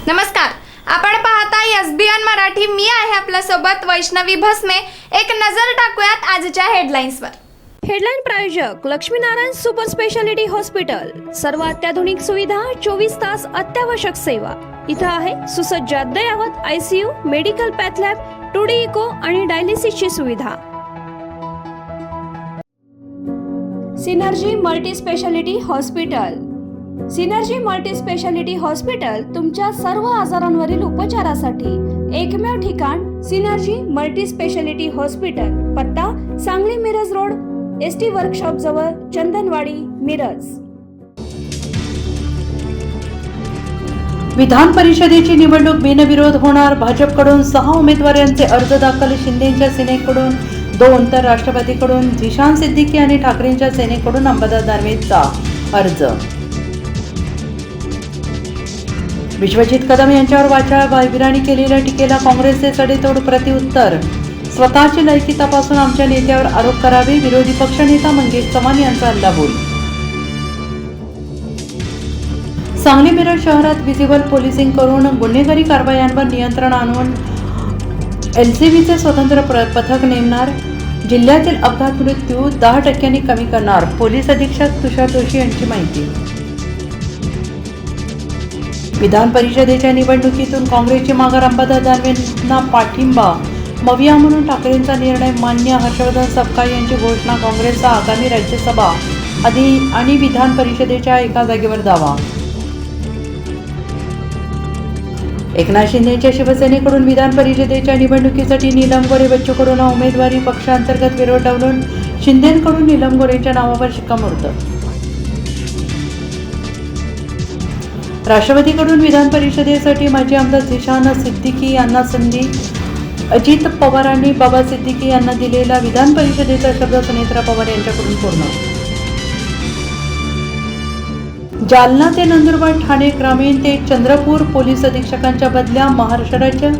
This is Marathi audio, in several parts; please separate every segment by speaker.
Speaker 1: नमस्कार, आपण पाहताय एसबीएन मराठी. मी आहे आपल्या सोबत वैष्णवी भस्मे. एक नजर टाकूयात आजच्या हेडलाईन्सवर.
Speaker 2: हेडलाईन प्रायोजक लक्ष्मीनारायण सुपर स्पेशालिटी हॉस्पिटल. सर्व अत्याधुनिक सुविधा, 24 तास अत्यावश्यक सेवा. इथं आहे सुसज्ज अद्ययावत ICU, medical path lab, 2D echo आणि डायलिसिसची सुविधा. Synergy multi speciality hospital. Synergy multi speciality hospital तुमच्या सर्व आजारांवरील उपचारासाठी एकमेव ठिकाण. Synergy multi speciality hospital. पत्ता Sangli Miraj road, ST workshop जवळ, चंदनवाडी, मिरज.
Speaker 3: विधान परिषदेची निवडणूक बिनविरोध होणार. भाजपकडून 6 उमेदवारांचे अर्ज दाखल. शिंदेच्या सेनेकडून 2 तर राष्ट्रवादीकडून झिशान सिद्दीकी आणि ठाकरेंच्या सेनेकडून अंबादास दानवेचा अर्ज. विश्वजित कदम यांच्यावर वाचाळ वायविराणी केलेल्या टीकेला काँग्रेसचे सडेतोड प्रतिउत्तर. स्वतःची लायकी तपासून आमच्या नेत्यावर आरोप करावे. विरोधी पक्षनेता मंगेश चव्हाण यांचा हल्लाबोल. सांगली मिरज शहरात व्हिजिबल पोलिसिंग करून गुन्हेगारी कारवायांवर नियंत्रण आणून LCBचे स्वतंत्र पथक नेमणार. जिल्ह्यातील अपघात मृत्यू 10% कमी करणार. पोलीस अधीक्षक तुषार जोशी यांची माहिती. विधान परिषदेच्या निवडणुकीतून काँग्रेसची माघार. अंबादास दानवेंना पाठिंबा. मविया म्हणून ठाकरेंचा निर्णय मान्य. हर्षवर्धन सपकाळ यांची घोषणा. काँग्रेसचा आगामी राज्यसभा आणि विधान परिषदेच्या एका जागेवर दावा. एकनाथ शिंदेच्या शिवसेनेकडून विधान परिषदेच्या निवडणुकीसाठी नीलम गोरे बच्चू कडूंना उमेदवारी. पक्षांतर्गत विरोध डावलून शिंदेकडून नीलम गोरेंच्या नावावर शिक्कामोर्तब. राष्ट्रवादीकडून विधान परिषदेसाठी माजी आमदार झिशान सिद्दीकी यांना संधी. अजित पवारांनी बाबा सिद्दीकी यांना दिलेला विधान परिषदेचा शब्द सुनेत्रा पवार यांच्याकडून पूर्ण. जालना ते नंदुरबार, ठाणे ग्रामीण ते चंद्रपूर पोलीस अधीक्षकांच्या बदल्या. महाराष्ट्राच्या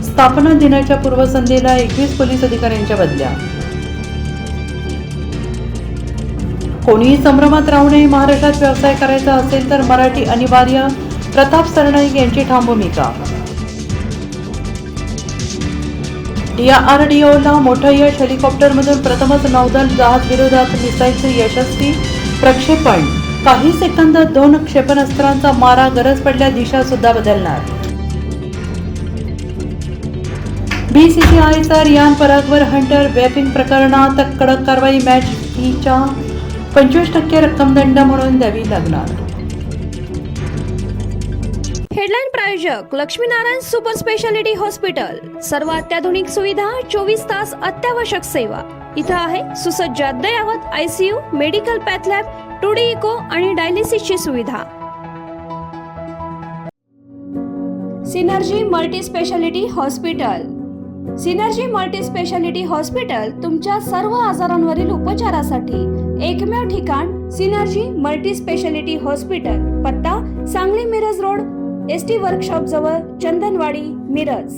Speaker 3: स्थापना दिनाच्या पूर्वसंध्येला 21 पोलीस अधिकाऱ्यांच्या बदल्या. कोणीही संभ्रमात राहू नये. महाराष्ट्रात व्यवसाय करायचा असेल तर मराठी अनिवार्य. प्रताप सरनाईक यांची ठाम भूमिका. DRDOला मोठं यश. हेलिकॉप्टरमधून प्रथमच नौदल जहाज विरोधात मिसाईलचे यशस्वी प्रक्षेपण. काही सेकंदात 2 क्षेपणास्त्रांचा मारा. गरज पडल्या दिशा सुद्धा बदलणार. BCCIचा रियान परागवर हंटर वेपिंग प्रकरणात कडक कारवाई. मॅच फीच्या 25% रक्कमदंड म्हणून द्यावी लागणार.
Speaker 2: हेडलाईन प्रायोजक लक्ष्मीनारायण सुपर स्पेशालिटी हॉस्पिटल. सर्व अत्याधुनिक सुविधा, 24 तास अत्यावश्यक सेवा. इथं आहे सुसज्ज अद्ययावत ICU, medical path lab, 2D echo आणि डायलिसिसची सुविधा. Synergy multi speciality hospital. Synergy multi speciality hospital तुमच्या सर्व आजारांवरील उपचारासाठी एकमेव ठिकाण. Synergy multi speciality hospital. पत्ता Sangli Miraj road, ST workshop जवळ, चंदनवाडी, मिरज.